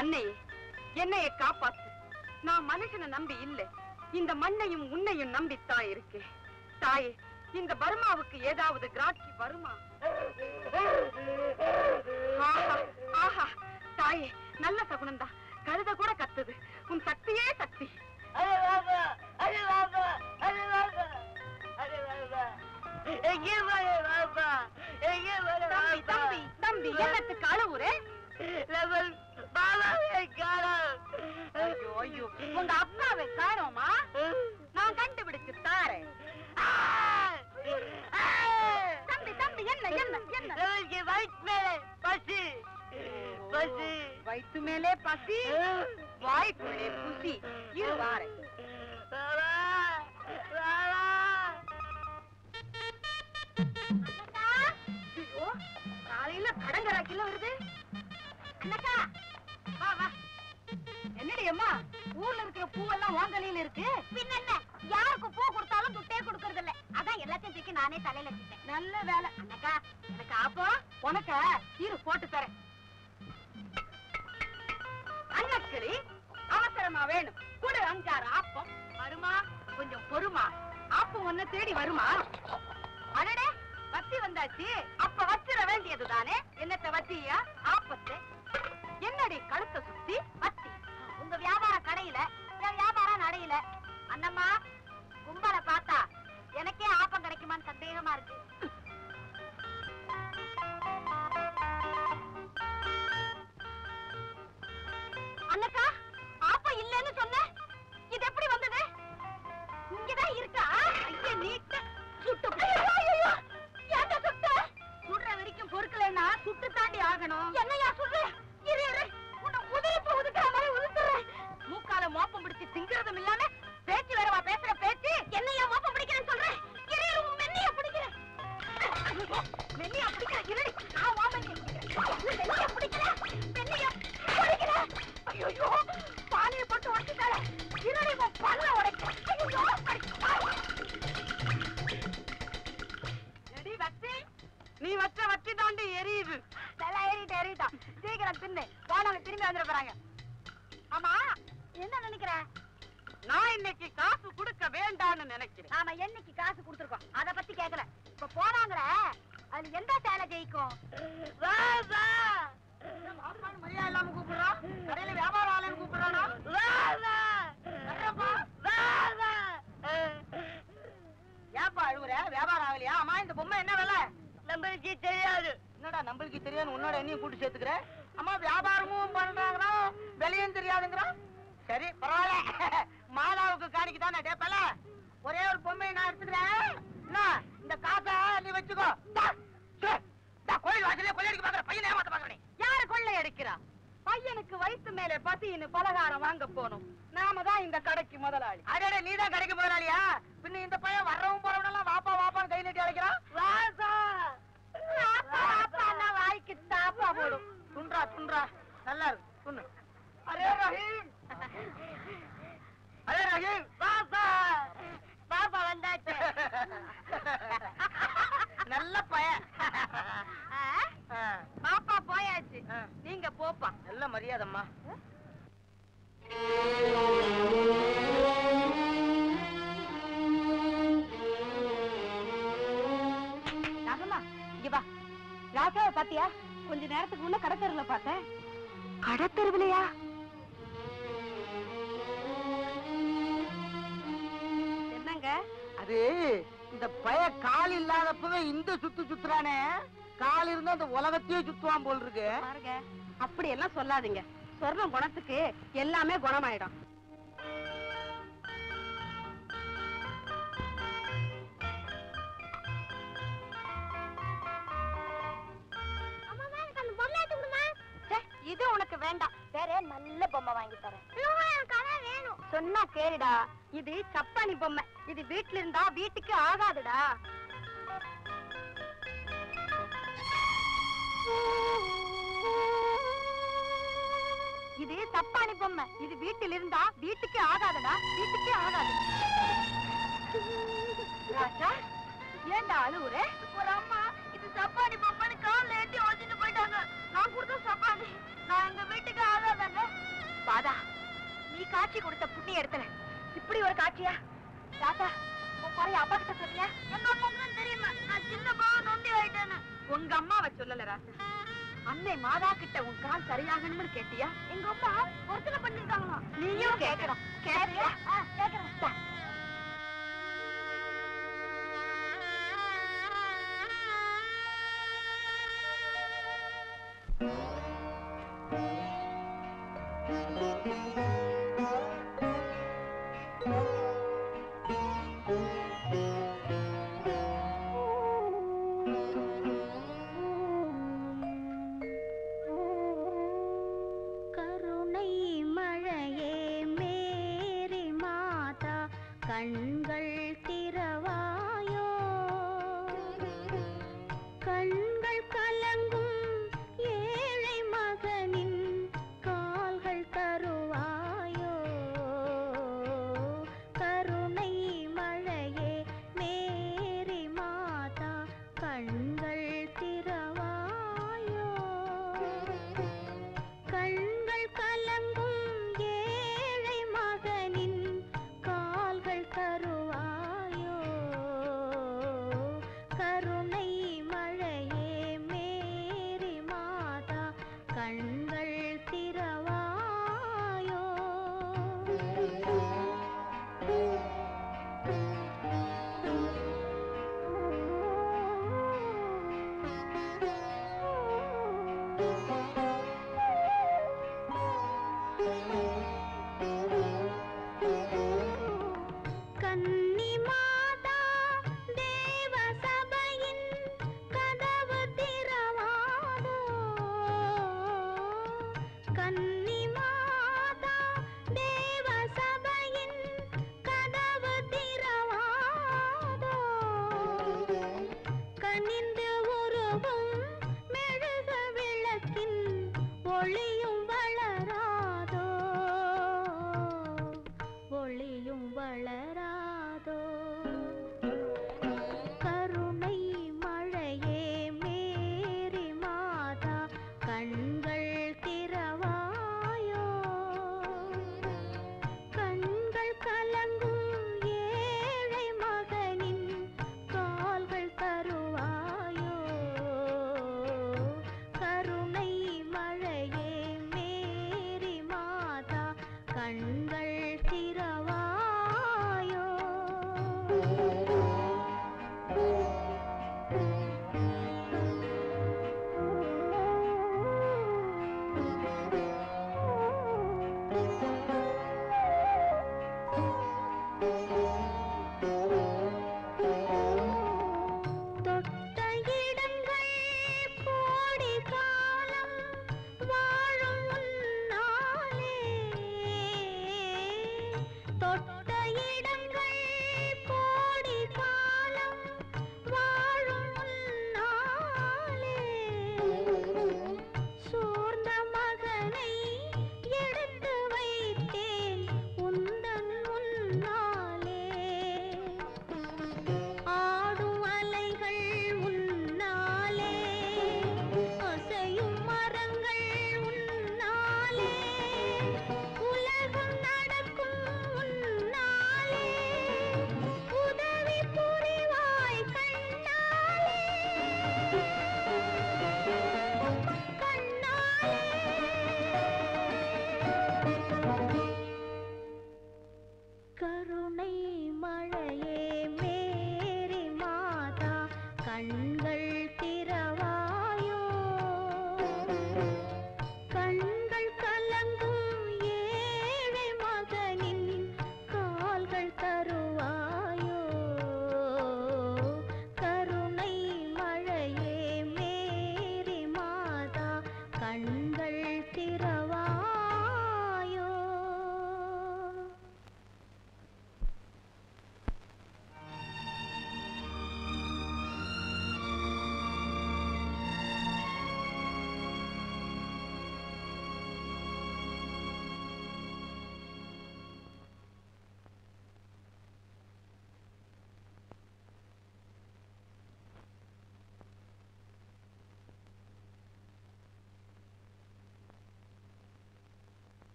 அன்னையே, என்னைய காப்பாத்து. நான் மனுஷனை நம்பி இல்லை, இந்த மண்ணையும் உன்னையும் நம்பித்தான் இருக்கேன். தாயே, இந்த பர்மாவுக்கு ஏதாவது கிராக்கி வருமா? ஆஹா ஆஹா, தாயே, நல்ல சகுனந்தா. கழுத கூட கத்துது. உன் சக்தியே சக்தி. தம்பி தம்பி, என்னத்துக்கு அழுவுறே? ஐயோ ஐயோ, உங்க அப்பாவை காணோமா? நான் கண்டுபிடிச்சு தாரேன். தம்பி தம்பி, என்ன என்ன என்ன? பசி பசி, வயிற்று மேலே பசி, வாய்க்குள்ளே புசி. இருவாரே. காலையில கடங்கராக்கில வருது. அண்ணக்கா வா வா. என்னடி அம்மா, ஊர்ல இருக்கிற பூவெல்லாம் வாங்கலையில இருக்கு. பின்ன என்ன, யாருக்கு பூ கொடுத்தாலும் துட்டே கொடுக்கறது இல்ல. அதான் எல்லாத்தையும் தூக்கி நானே தலையில வச்சுட்டேன். நல்ல வேலை. அண்ணக்கா, எனக்கு ஆப்போ உனக்க இரு போட்டு தரேன். அண்ணக்கிளி, அவசரமா வேணும். குடு 5-6 ஆப்பம். வருமா? கொஞ்சம் பொறுமா. ஆப்பம் ஒன்ன தேடி வருமா? அடடே, வத்தி வந்தாச்சு. அப்ப வச்சிட வேண்டியதுதானே. என்னத்த வத்தியா? ஆப்பத்தை. என்னடி கழுத்தை சுத்தி வத்தி? உங்க வியாபார கடையில வியாபாரம் நடையில. அண்ணம்மா, கும்பலை பார்த்தா எனக்கே ஆப்பம் கிடைக்குமான்னு சந்தேகமா இருக்கு. அண்ணக்கா, ஆப்பம் இல்லன்னு சொன்ன, இது எப்படி வந்தது? இங்கதான் இருக்கா? ஐயா, நீட்ட சுட்டு. ஏங்க சுட்ட? சுடுற வரைக்கும் பொறுக்கலைன்னா சுட்டு தாண்டி ஆகணும். என்னையா சுடுற? இரு இரு, உன்னை உதிரிப்பு உதுக்கிற மாதிரி உதுத்துறேன். மூக்கால மோப்பம் பிடிச்சு திங்கிறதும் இல்லாம பேச்சு வேறவா பேசுற பேச்சு? என்னையா மோப்பம் பிடிக்கிறேன்னு சொல்றேன்? இரு இரு, உன் மென்னியா பிடிக்கிறேன். மென்னியா பிடிக்கிறேன். இருடி, நான் வா மென்னியா பிடிக்கிறேன். மென்னியா பிடிக்கிறேன். மென்னியா பிடிக்கிறேன். ஐயோ, பானையை போட்டு உடைச்சுட்டாளே. இருடி, உன் பல்ல உடைக்கிறேன். ஐயோ, எடி வச்சி, நீ வச்ச வச்சி தாண்டி எரியுது. நல்லா ஏறிட்டா. சீக்கிரம் தின்னு, போனவங்க திரும்பி வந்துட போறாங்க. ஆமா, என்ன நினைக்கிற? நான் இன்னைக்கு காசு கொடுக்க வேண்டான்னு நினைக்கிறேன். ஆமா, என்னைக்கு காசு கொடுத்துருக்கோம், அத பத்தி கேட்கல. இப்ப போனாங்களே, அது எந்த சேலை ஜெயிக்கும்? மரியாதை இல்லாம கூப்பிடுறோம். கடையில வியாபாரம் ஆளுன்னு கூப்பிடுறானா? ஏப்பா அழுவுற? வியாபாரம் ஆகலையா? ஆமா, இந்த பொம்மை என்ன விலை? நம்மளுக்கு தெரியாது. என்னடா நம்மளுக்கு தெரியாது? உன்னோட என்னையும் கூட்டு சேர்த்துக்கிற? அம்மா, வியாபாரமும் பண்றாங்களா, விலையும் தெரியாதுங்கிறா. சரி, பரவாயில்ல. மாதாவுக்கு காணிக்கு தானே டேப்பல. ஒரே ஒரு பொம்மை நான் எடுத்துக்கிறேன். இந்த காசை நீ வச்சுக்கோ. கோயில் வாசலே கொள்ளையடிக்க பாக்குற பையனை ஏமாத்த பாக்குறேன். யாரு கொள்ளை அடிக்கிறா? பையனுக்கு வயிற்று மேல பசின்னு பலகாரம் வாங்க போனோம். நாம தான் இந்த கடைக்கு முதலாளி. அடே, நீ தான் கடைக்கு முதலாளியா? பின்ன இந்த பையன் வர்றவும் போறவனெல்லாம் வாப்பா வாப்பான்னு கை நீட்டி அழைக்கிறான். வாய்க்கு தாப்பா போடும். துன்றா துன்றா, நல்லா இருக்கு, துண்ணு. அரே ரஹீம், அரே ரஹீம், பாப்பா பாப்பா வந்தாச்சு. நல்ல பையன். பாப்பா போயாச்சு, நீங்க போப்பா. நல்ல மரியாதைம்மா. ராகம்மா, இங்க வா. ராசாவை பாத்தியா? கொஞ்ச நேரத்துக்கு முன்ன கடத்தருல பார்த்தேன். கடத்தருவிலையா? என்னங்க அது? இந்த பய கால் இல்லாதப்பவே இந்த சுத்துறானே. கால் இருந்தா அந்த உலகத்தையே சுத்துவான் போல் இருக்கு. பாருங்க, அப்படி எல்லாம் சொல்லாதீங்க. சொர்ணம் குணத்துக்கு எல்லாமே குணமாயிடும். இது உனக்கு வேண்டாம், வேற நல்ல பொம்மை வாங்கி தரேன். சொன்னா கேளுடா, இது சப்பானி பொம்மை. இது வீட்டுல இருந்தா வீட்டுக்கு ஆகாதுடா. இது சப்பானி பொம்மை. இது வீட்டில் இருந்தா வீட்டுக்கு ஆகாதடா, வீட்டுக்கே ஆகாது. ராஜா, ஏண்டா அழுவுற? ஒரு அம்மா இது சப்பானி பொம்மைன்னு கால்ல ஏத்தி ஒழிச்சுட்டு போயிட்டாங்க. நான் கொடுத்த சப்பானி நான் எங்க வீட்டுக்கு ஆகாதாங்க. காட்சி கொடுத்த புண்ணிய இடத்துல இப்படி ஒரு காட்சியா? ராதா, உன் குறைய அப்பா கிட்ட சொல்லியா? எங்க அம்மாவுக்கு தெரியுமா நான் சின்ன பாவம் நொண்டி ஆயிட்டேன்னு? உங்க அம்மாவை சொல்லல ராசா, அன்னை மாதா கிட்ட உன் கால் சரியாகணும்னு கேட்டியா? எங்க அம்மா ஒருத்தனை பண்ணிருக்காங்களா? நீயும் கேட்கணும். கேட்கறியா? கேட்கறேன். கண்கள் திறவாயோ, கண்கள் கலங்கும் ஏழை மகனின் கால்கள் தருவாயோ, கருணை மழையே மேரி மாதா கண்கள் திறவாயோ, கண்கள் கலங்கும் ஏழை மகனின் கால்கள் தருவாயோ, கருணை மழையே மேரி மாதா கண்கள் திறவாயோ.